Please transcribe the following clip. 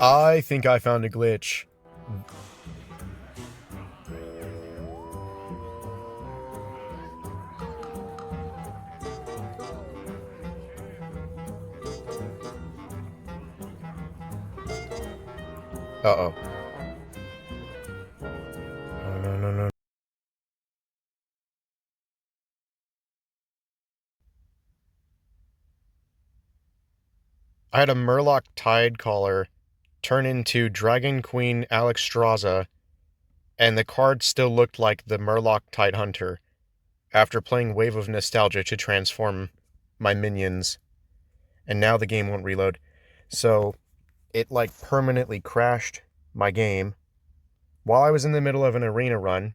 I think I found a glitch. Uh-oh. Oh, no, no, no. I had a Murloc Tidecaller turn into Dragonqueen Alexstraza, and the card still looked like the Murloc Tidehunter after playing Wave of Nostalgia to transform my minions, and now the game won't reload. So it like permanently crashed my game while I was in the middle of an arena run,